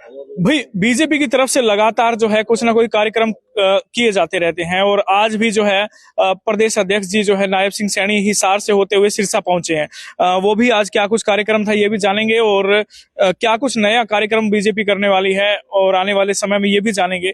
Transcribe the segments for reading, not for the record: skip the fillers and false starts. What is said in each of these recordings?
भाई बीजेपी की तरफ से लगातार जो है कुछ ना कोई कार्यक्रम किए जाते रहते हैं और आज भी जो है प्रदेश अध्यक्ष जी जो है नायब सिंह सैनी हिसार से होते हुए सिरसा पहुंचे हैं। वो भी आज क्या कुछ कार्यक्रम था ये भी जानेंगे और क्या कुछ नया कार्यक्रम बीजेपी करने वाली है और आने वाले समय में ये भी जानेंगे।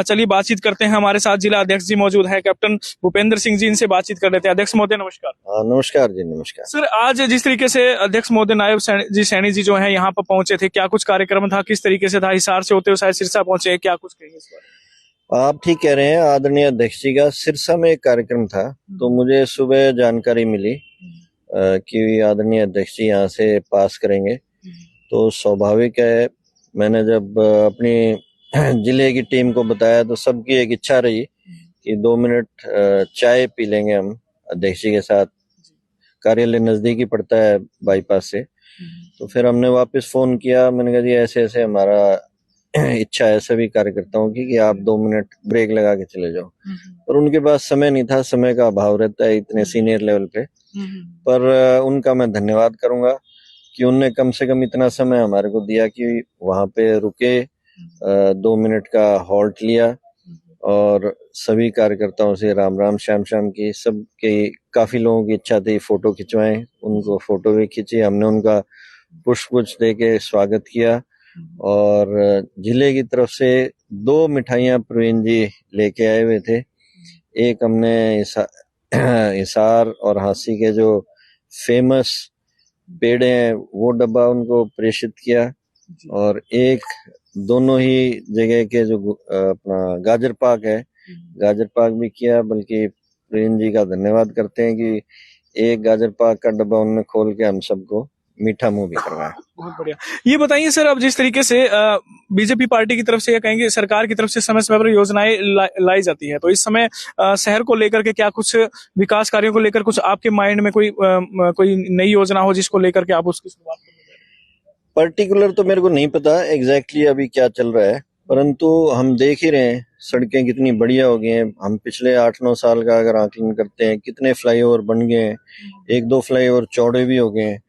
चलिए बातचीत करते हैं। हमारे साथ जिला अध्यक्ष जी मौजूद है, कैप्टन भूपेंद्र सिंह जी, इनसे बातचीत कर लेते हैं। अध्यक्ष महोदय नमस्कार। नमस्कार जी, नमस्कार सर, आज जिस तरीके से अध्यक्ष महोदय नायब सैनी जी जो है यहाँ पर पहुंचे थे, क्या कुछ कार्यक्रम था, किस तरीके से था? हिसार से होते हुए शायद सिरसा पहुंचे, क्या कुछ कहेंगे इस बारे में? आप ठीक कह रहे हैं। आदरणीय अध्यक्ष जी का सिरसा में एक कार्यक्रम था, तो मुझे सुबह जानकारी मिली कि आदरणीय अध्यक्ष जी यहाँ से पास करेंगे, तो स्वाभाविक है मैंने जब अपनी जिले की टीम को बताया तो सबकी एक इच्छा रही कि 2 मिनट चाय पी लेंगे हम अध्यक्ष जी के साथ। कार्यालय नजदीकी पड़ता है बाईपास से, तो फिर हमने वापस फोन किया। मैंने कहा जी ऐसे ऐसे हमारा इच्छा है सभी कार्यकर्ताओं की कि आप 2 मिनट ब्रेक लगा के चले जाओ, पर उनके पास समय नहीं था। समय का अभाव रहता है इतने सीनियर लेवल पे, पर उनका मैं धन्यवाद करूंगा कि उनने कम से कम इतना समय हमारे को दिया कि वहां पे रुके, 2 मिनट का हॉल्ट लिया और सभी कार्यकर्ताओं से राम राम श्याम श्याम की। सबके काफी लोगों की इच्छा थी फोटो खिंचवाएं, उनको फोटो भी खींची। हमने उनका पुष्प गुच्छ दे के स्वागत किया और जिले की तरफ से 2 मिठाइयां प्रवीण जी लेके आए हुए थे। एक हमने हिसार और हांसी के जो फेमस पेड़े हैं वो डब्बा उनको प्रेषित किया और एक दोनों ही जगह के जो अपना गाजर पाक है, गाजर पाक भी किया। बल्कि प्रेम जी का धन्यवाद करते हैं कि एक गाजर पाक का डब्बा उन्होंने खोल के हम सबको मीठा मुंह भी करवाया। बहुत बढ़िया। ये बताइए सर, अब जिस तरीके से बीजेपी पार्टी की तरफ से या कहेंगे सरकार की तरफ से समय समय पर योजनाएं लाई जाती है, तो इस समय शहर को लेकर के क्या कुछ विकास कार्यों को लेकर कुछ आपके माइंड में कोई नई योजना हो जिसको लेकर के आप उसकी शुरुआत करें? पर्टिकुलर तो मेरे को नहीं पता एग्जैक्टली अभी क्या चल रहा है, परंतु हम देख ही रहे हैं सड़कें कितनी बढ़िया हो गई हैं। हम पिछले 8-9 साल का अगर आकलन करते हैं, कितने फ्लाईओवर बन गए हैं, 1-2 फ्लाईओवर चौड़े भी हो गए हैं।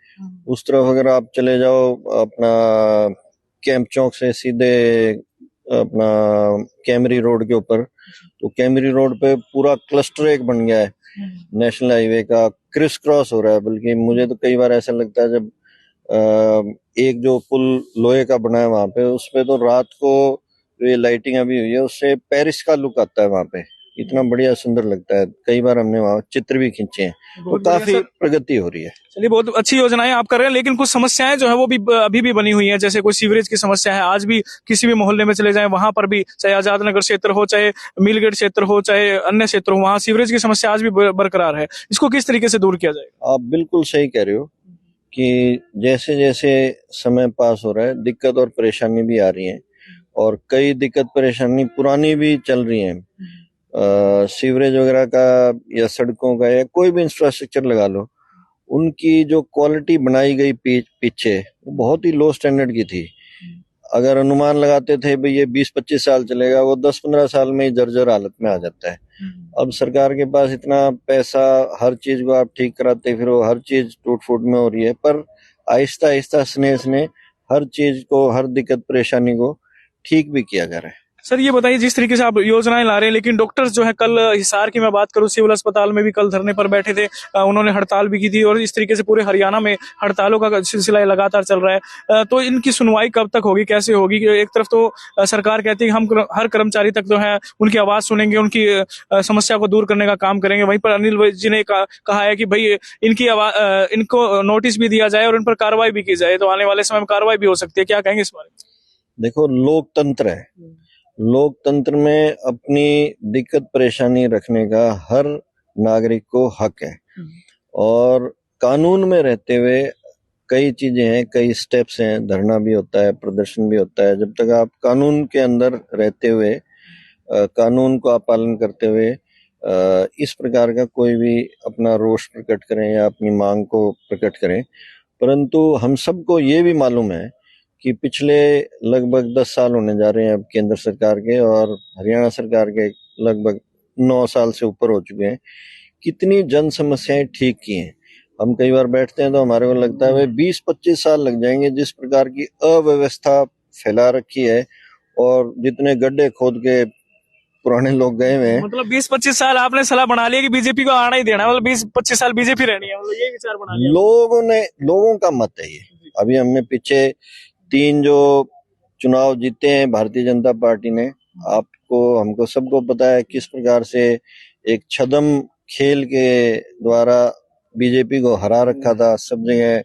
उस तरफ अगर आप चले जाओ अपना कैंप चौक से सीधे अपना कैमरी रोड के ऊपर, तो कैमरी रोड पे पूरा क्लस्टर एक बन गया है, नेशनल हाईवे का क्रिस क्रॉस हो रहा है। बल्कि मुझे तो कई बार ऐसा लगता है जब एक जो पुल लोहे का बना है वहां पे, उस पे तो रात को ये लाइटिंग अभी हुई है, उससे पेरिस का लुक आता है वहां पे, इतना बढ़िया सुंदर लगता है। कई बार हमने वहां चित्र भी खींचे हैं, तो काफी प्रगति हो रही है। चलिए, बहुत अच्छी योजनाएं आप कर रहे हैं, लेकिन कुछ समस्याएं जो है वो भी अभी भी बनी हुई हैं। जैसे कोई सीवरेज की समस्या है, आज भी किसी भी मोहल्ले में चले जाएं वहां पर भी, चाहे आजाद नगर क्षेत्र हो, चाहे मीलगेट क्षेत्र हो, चाहे अन्य क्षेत्र हो, वहां सीवरेज की समस्या आज भी बरकरार है। इसको किस तरीके से दूर किया जाएगा? आप बिल्कुल सही कह रहे हो कि जैसे जैसे समय पास हो रहा है दिक्कत और परेशानी भी आ रही है, और कई दिक्कत परेशानी पुरानी भी चल रही है। सीवरेज वगैरह का या सड़कों का या कोई भी इंफ्रास्ट्रक्चर लगा लो, उनकी जो क्वालिटी बनाई गई पीछे वो बहुत ही लो स्टैंडर्ड की थी। अगर अनुमान लगाते थे भाई ये 20-25 साल चलेगा, वो 10-15 साल में ही जर्जर हालत में आ जाता है। अब सरकार के पास इतना पैसा, हर चीज को आप ठीक कराते फिर वो हर चीज टूट फूट में हो रही है, पर आहिस्ता आहिस्ता स्नेह स्नेह हर चीज को, हर दिक्कत परेशानी को ठीक भी किया जा रहा है। सर, ये बताइए, जिस तरीके से आप योजनाएं ला रहे हैं, लेकिन डॉक्टर्स जो है, कल हिसार की मैं बात करूं, सिविल अस्पताल में भी कल धरने पर बैठे थे, उन्होंने हड़ताल भी की थी और इस तरीके से पूरे हरियाणा में हड़तालों का सिलसिला लगातार चल रहा है। तो इनकी सुनवाई कब तक होगी, कैसे होगी? एक तरफ तो सरकार कहती है कि हम हर कर्मचारी तक जो है उनकी आवाज सुनेंगे, उनकी समस्या को दूर करने का काम करेंगे। वहीं पर अनिल जी ने कहा है कि भाई इनको नोटिस भी दिया जाए और इन पर कार्रवाई भी की जाए, तो आने वाले समय में कार्रवाई भी हो सकती है। क्या कहेंगे इस बारे में? देखो, लोकतंत्र है, लोकतंत्र में अपनी दिक्कत परेशानी रखने का हर नागरिक को हक है, और कानून में रहते हुए कई चीजें हैं, कई स्टेप्स हैं। धरना भी होता है, प्रदर्शन भी होता है। जब तक आप कानून के अंदर रहते हुए, कानून को आप पालन करते हुए इस प्रकार का कोई भी अपना रोष प्रकट करें या अपनी मांग को प्रकट करें, परंतु हम सबको ये भी मालूम है कि पिछले लगभग 10 साल होने जा रहे हैं अब केंद्र सरकार के, और हरियाणा सरकार के लगभग 9 साल से ऊपर हो चुके हैं, कितनी जन समस्याएं ठीक की हैं। हम कई बार बैठते हैं तो हमारे को लगता है भाई 20-25 साल लग जाएंगे। जिस प्रकार की अव्यवस्था फैला रखी है और जितने गड्ढे खोद के पुराने लोग गए हुए हैं, मतलब 20-25 साल आपने सलाह बना लिया कि बीजेपी को आना ही देना, मतलब 20-25 साल बीजेपी रहनी है, मतलब ये विचार बना लिया लोगों का मत है ये। अभी हमने पीछे 3 जो चुनाव जीते हैं भारतीय जनता पार्टी ने, आपको हमको सबको पता है किस प्रकार से एक छद्म खेल के द्वारा बीजेपी को हरा रखा था। सब जगह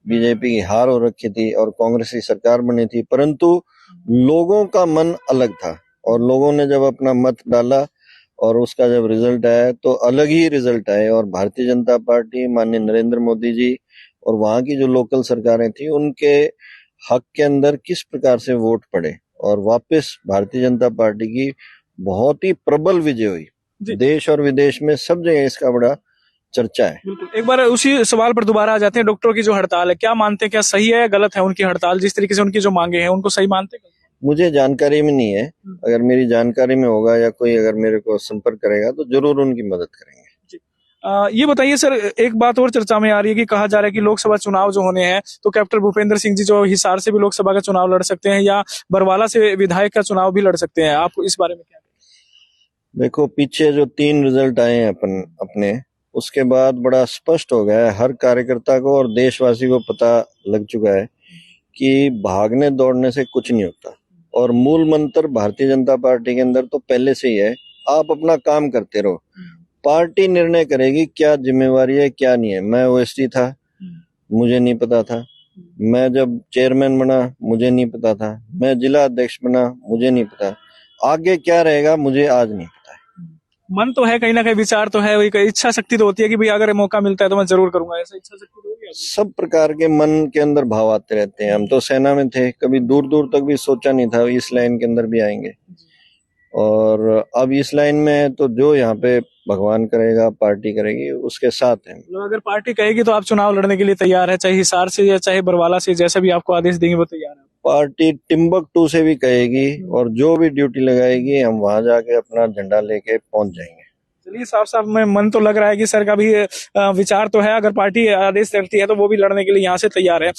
बीजेपी की हार हो रखी थी और कांग्रेस की सरकार बनी थी, परंतु लोगों का मन अलग था और लोगों ने जब अपना मत डाला और उसका जब रिजल्ट आया तो अलग ही रिजल्ट आए। और भारतीय जनता पार्टी, माननीय नरेंद्र मोदी जी और वहां की जो लोकल सरकारें थी, उनके हक के अंदर किस प्रकार से वोट पड़े और वापस भारतीय जनता पार्टी की बहुत ही प्रबल विजय हुई। देश और विदेश में सब जगह इसका बड़ा चर्चा है। बिल्कुल। एक बार उसी सवाल पर दोबारा आ जाते हैं, डॉक्टरों की जो हड़ताल है, क्या मानते हैं, क्या सही है या गलत है उनकी हड़ताल? जिस तरीके से उनकी जो मांगे हैं उनको सही मानते हैं? मुझे जानकारी में नहीं है, अगर मेरी जानकारी में होगा या कोई अगर मेरे को संपर्क करेगा तो जरूर उनकी मदद करेंगे। ये बताइए सर, एक बात और चर्चा में आ रही है कि कहा जा रहा है कि लोकसभा चुनाव जो होने हैं तो कैप्टन भूपेंद्र सिंह जी जो हिसार से भी लोकसभा का चुनाव लड़ सकते हैं या बरवाला से विधायक का चुनाव भी लड़ सकते हैं, आप इस बारे में क्या? देखो, पीछे जो 3 रिजल्ट आए हैं अपने, उसके बाद बड़ा स्पष्ट हो गया है, हर कार्यकर्ता को और देशवासी को पता लग चुका है कि भागने दौड़ने से कुछ नहीं होता। और मूल मंत्र भारतीय जनता पार्टी के अंदर तो पहले से ही है, आप अपना काम करते रहो, पार्टी निर्णय करेगी क्या जिम्मेवारी है क्या नहीं है। मैं ओएसडी था, मुझे नहीं पता था। मैं जब चेयरमैन बना, मुझे नहीं पता था। मैं जिला अध्यक्ष बना, मुझे नहीं पता। आगे क्या रहेगा मुझे आज नहीं पता है। मन तो है, कहीं ना कहीं विचार तो है, वही इच्छा शक्ति तो होती है कि भाई अगर मौका मिलता है तो मैं जरूर करूंगा, ऐसा इच्छा शक्ति तो होगी। सब प्रकार के मन के अंदर भाव आते रहते हैं। हम तो सेना में थे, कभी दूर दूर तक भी सोचा नहीं था इस लाइन के अंदर भी आएंगे, और अब इस लाइन में है तो जो यहाँ पे भगवान करेगा, पार्टी करेगी, उसके साथ है। अगर पार्टी कहेगी तो आप चुनाव लड़ने के लिए तैयार है, चाहे हिसार से या चाहे बरवाला से, जैसा भी आपको आदेश देंगे वो तैयार है? पार्टी टिम्बकटू से भी कहेगी और जो भी ड्यूटी लगाएगी हम वहां जाके अपना झंडा लेके पहुंच जाएंगे। चलिए, साफ साफ में मन तो लग रहा है कि सर का भी विचार तो है, अगर पार्टी आदेश करती है तो वो भी लड़ने के लिए यहाँ से तैयार है,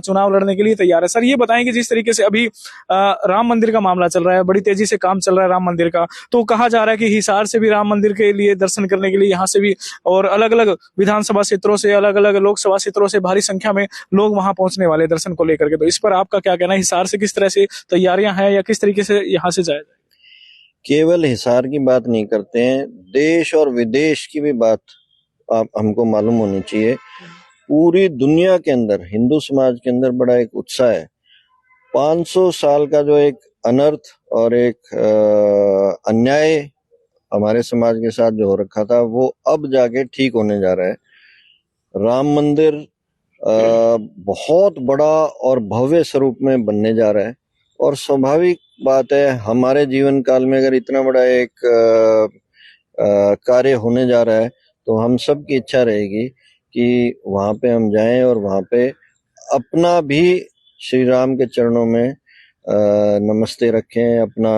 चुनाव लड़ने के लिए तैयार है। सर ये बताएं कि जिस तरीके से अभी राम मंदिर का मामला चल रहा है, बड़ी तेजी से काम चल रहा है राम मंदिर का, तो कहा जा रहा है कि हिसार से भी राम मंदिर के लिए दर्शन करने के लिए यहाँ से भी और अलग अलग विधानसभा क्षेत्रों से, अलग अलग लोकसभा क्षेत्रों से भारी संख्या में लोग वहां पहुंचने वाले दर्शन को लेकर के, तो इस पर आपका क्या कहना है? हिसार से किस तरह से तैयारियां हैं या किस तरीके से यहाँ से जाया जाए? केवल हिसार की बात नहीं करते हैं, देश और विदेश की भी बात आप हमको मालूम होनी चाहिए। पूरी दुनिया के अंदर हिंदू समाज के अंदर बड़ा एक उत्साह है। 500 साल का जो एक अनर्थ और एक अन्याय हमारे समाज के साथ जो हो रखा था, वो अब जाके ठीक होने जा रहा है। राम मंदिर बहुत बड़ा और भव्य स्वरूप में बनने जा रहा है और स्वाभाविक बात है, हमारे जीवन काल में अगर इतना बड़ा एक कार्य होने जा रहा है तो हम सब की इच्छा रहेगी कि वहां पे हम जाएं और वहां पे अपना भी श्री राम के चरणों में नमस्ते रखें, अपना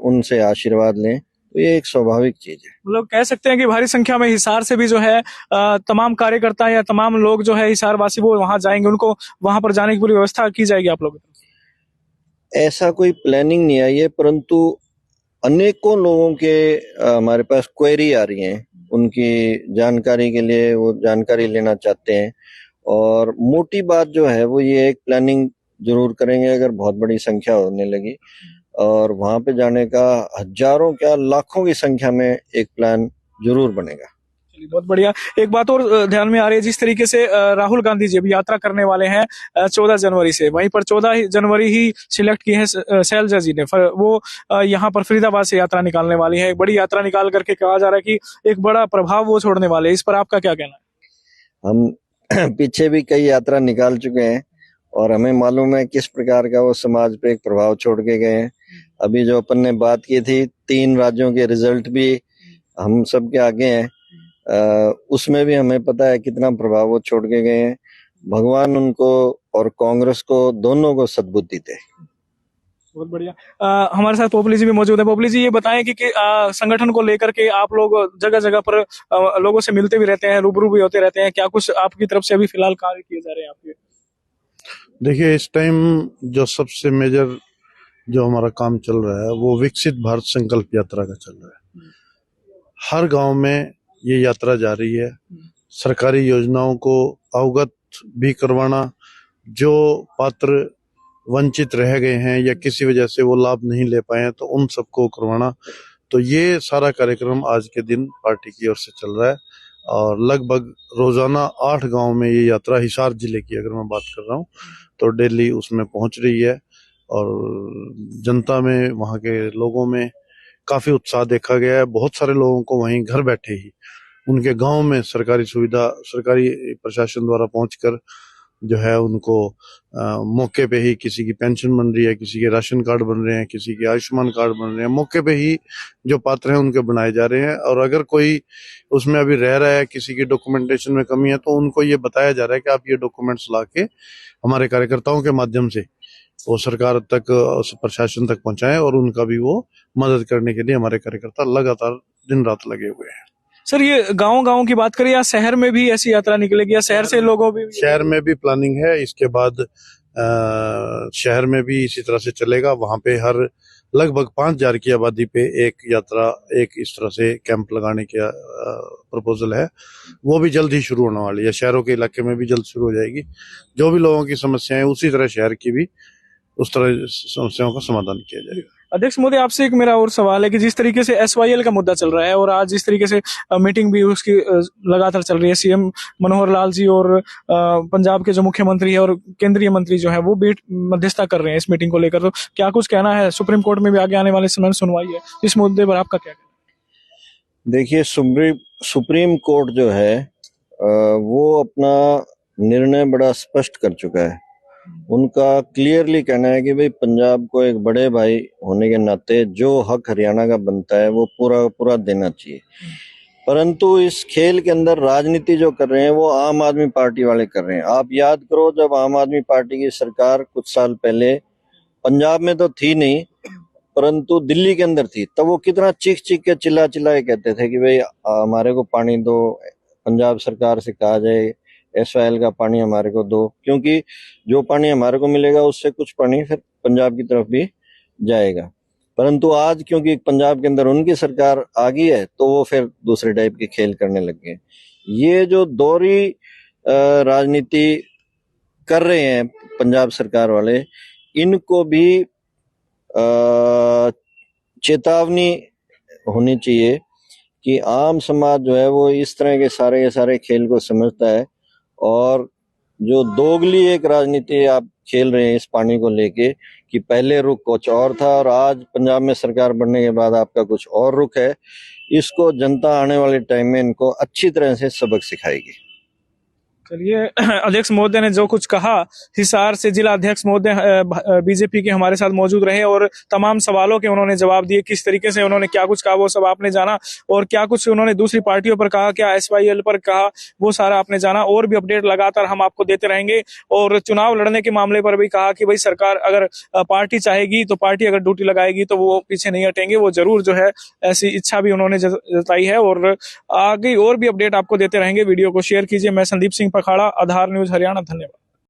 उनसे आशीर्वाद लें। तो ये एक स्वाभाविक चीज है। मतलब कह सकते हैं कि भारी संख्या में हिसार से भी जो है तमाम कार्यकर्ता या तमाम लोग जो है हिसार वासी वो वहां जाएंगे, उनको वहां पर जाने की पूरी व्यवस्था की जाएगी आप लोगों की? ऐसा कोई प्लानिंग नहीं आई है, परंतु अनेकों लोगों के हमारे पास क्वेरी आ रही हैं, उनकी जानकारी के लिए वो जानकारी लेना चाहते हैं। और मोटी बात जो है वो ये एक प्लानिंग जरूर करेंगे अगर बहुत बड़ी संख्या होने लगी, और वहां पे जाने का हजारों क्या लाखों की संख्या में एक प्लान जरूर बनेगा। बहुत बढ़िया। एक बात और ध्यान में आ रही है, जिस तरीके से राहुल गांधी जी अभी यात्रा करने वाले हैं 14 जनवरी से, वहीं पर 14 जनवरी ही सिलेक्ट की है शैलजा जी ने, वो यहाँ पर फरीदाबाद से यात्रा निकालने वाली है। एक बड़ी यात्रा निकाल करके कहा जा रहा है कि एक बड़ा प्रभाव वो छोड़ने वाले हैं, इस पर आपका क्या कहना है? हम पीछे भी कई यात्रा निकाल चुके हैं और हमें मालूम है किस प्रकार का वो समाज पे एक प्रभाव छोड़ के गए हैं। अभी जो अपन ने बात की थी 3 राज्यों के रिजल्ट भी हम सबके आगे हैं, उसमें भी हमें पता है कितना प्रभाव वो छोड़ के गए हैं। भगवान उनको और कांग्रेस को दोनों को सद्बुद्धि दे। बहुत बढ़िया। हमारे साथ पोपली जी भी मौजूद है। पोपली जी ये बताएं कि संगठन को लेकर के आप लोग जगह जगह पर लोगों से मिलते भी रहते हैं, रूबरू भी होते रहते हैं, क्या कुछ आपकी तरफ से अभी फिलहाल कार्य किए जा रहे हैं आपके? देखिए, इस टाइम जो सबसे मेजर जो हमारा काम चल रहा है वो विकसित भारत संकल्प यात्रा का चल रहा है। हर गांव में ये यात्रा जा रही है। सरकारी योजनाओं को अवगत भी करवाना, जो पात्र वंचित रह गए हैं या किसी वजह से वो लाभ नहीं ले पाए हैं तो उन सबको करवाना। तो ये सारा कार्यक्रम आज के दिन पार्टी की ओर से चल रहा है और लगभग रोजाना 8 गांव में ये यात्रा, हिसार जिले की अगर मैं बात कर रहा हूँ, तो डेली उसमें पहुंच रही है और जनता में, वहाँ के लोगों में काफी उत्साह देखा गया है। बहुत सारे लोगों को वहीं घर बैठे ही उनके गांव में सरकारी सुविधा, सरकारी प्रशासन द्वारा पहुंचकर जो है उनको मौके पे ही, किसी की पेंशन बन रही है, किसी के राशन कार्ड बन रहे हैं, किसी के आयुष्मान कार्ड बन रहे हैं, मौके पे ही जो पात्र हैं उनके बनाए जा रहे हैं। और अगर कोई उसमें अभी रह रहा है, किसी की डॉक्यूमेंटेशन में कमी है, तो उनको ये बताया जा रहा है कि आप ये डॉक्यूमेंट्स ला के हमारे कार्यकर्ताओं के माध्यम से वो सरकार तक, प्रशासन तक पहुंचाएं और उनका भी वो मदद करने के लिए हमारे कार्यकर्ता लगातार दिन रात लगे हुए हैं। सर, ये गांव-गांव की बात करें या शहर में भी ऐसी यात्रा निकलेगी या शहर से लोगों भी? शहर में भी प्लानिंग है। इसके बाद शहर में भी इसी तरह से चलेगा। वहां पे हर लगभग 5,000 की आबादी पे एक यात्रा, एक इस तरह से कैंप लगाने का प्रपोजल है। वो भी जल्द ही शुरू होने वाली है। शहरों के इलाके में भी जल्द शुरू हो जाएगी। जो भी लोगों की समस्याएं, उसी तरह शहर की भी उस तरह समस्याओं का समाधान किया जाएगा। अध्यक्ष महोदय, आपसे एक मेरा और सवाल है कि जिस तरीके से SYL का मुद्दा चल रहा है और आज जिस तरीके से मीटिंग भी उसकी लगातार चल रही है, सीएम मनोहर लाल जी और पंजाब के जो मुख्यमंत्री है और केंद्रीय मंत्री जो है वो भी मध्यस्थता कर रहे हैं इस मीटिंग को लेकर, तो क्या कुछ कहना है? सुप्रीम कोर्ट में भी आगे आने वाले समय में सुनवाई है, इस मुद्दे पर आपका क्या कहना है? देखिए, सुप्रीम कोर्ट जो है वो अपना निर्णय बड़ा स्पष्ट कर चुका है। उनका क्लियरली कहना है कि भाई पंजाब को एक बड़े भाई होने के नाते जो हक हरियाणा का बनता है वो पूरा देना चाहिए। परंतु इस खेल के अंदर राजनीति जो कर रहे हैं वो आम आदमी पार्टी वाले कर रहे हैं। आप याद करो, जब आम आदमी पार्टी की सरकार कुछ साल पहले पंजाब में तो थी नहीं परंतु दिल्ली के अंदर थी, तब वो कितना चीख के चिल्ला के कहते थे कि भाई हमारे को पानी दो, पंजाब सरकार से कहा जाए SYL का पानी हमारे को दो, क्योंकि जो पानी हमारे को मिलेगा उससे कुछ पानी फिर पंजाब की तरफ भी जाएगा। परंतु आज क्योंकि पंजाब के अंदर उनकी सरकार आ गई है तो वो फिर दूसरे टाइप के खेल करने लग गए। ये जो दोहरी राजनीति कर रहे हैं पंजाब सरकार वाले, इनको भी चेतावनी होनी चाहिए कि आम समाज जो है वो इस तरह के सारे खेल को समझता है और जो दोगली एक राजनीति आप खेल रहे हैं इस पानी को लेके कि पहले रुख कुछ और था और आज पंजाब में सरकार बनने के बाद आपका कुछ और रुख है, इसको जनता आने वाले टाइम में इनको अच्छी तरह से सबक सिखाएगी। चलिए, अध्यक्ष महोदय ने जो कुछ कहा, हिसार से जिला अध्यक्ष महोदय बीजेपी के हमारे साथ मौजूद रहे और तमाम सवालों के उन्होंने जवाब दिए। किस तरीके से उन्होंने क्या कुछ कहा वो सब आपने जाना और क्या कुछ उन्होंने दूसरी पार्टियों पर कहा, क्या SYL पर कहा, वो सारा आपने जाना। और भी अपडेट लगातार हम आपको देते रहेंगे। और चुनाव लड़ने के मामले पर भी कहा कि भाई सरकार अगर पार्टी चाहेगी तो पार्टी अगर ड्यूटी लगाएगी तो वो पीछे नहीं हटेंगे, वो जरूर जो है ऐसी इच्छा भी उन्होंने जताई है। और आगे और भी अपडेट आपको देते रहेंगे। वीडियो को शेयर कीजिए। मैं संदीप सिंह पखाड़ा, आधार न्यूज हरियाणा। धन्यवाद।